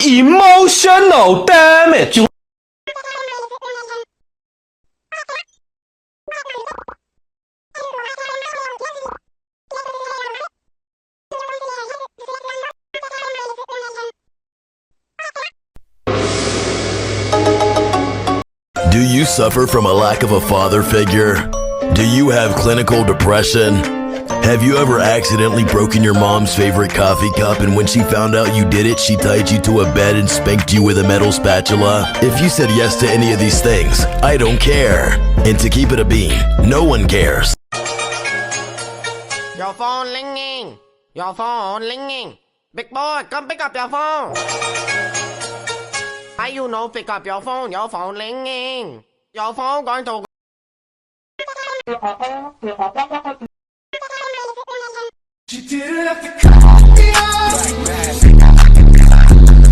emotional damage. Do you suffer from a lack of a father figure? Do you have clinical depression? Have you ever accidentally broken your mom's favorite coffee cup, and when she found out you did it, she tied you to a bed and spanked you with a metal spatula? If you said yes to any of these things, I don't care. And to keep it a bean, no one cares. Your phone ringing. Your phone ringing. Big boy, come pick up your phone. Why you no pick up your phone? Your phone ringing. Your phone going to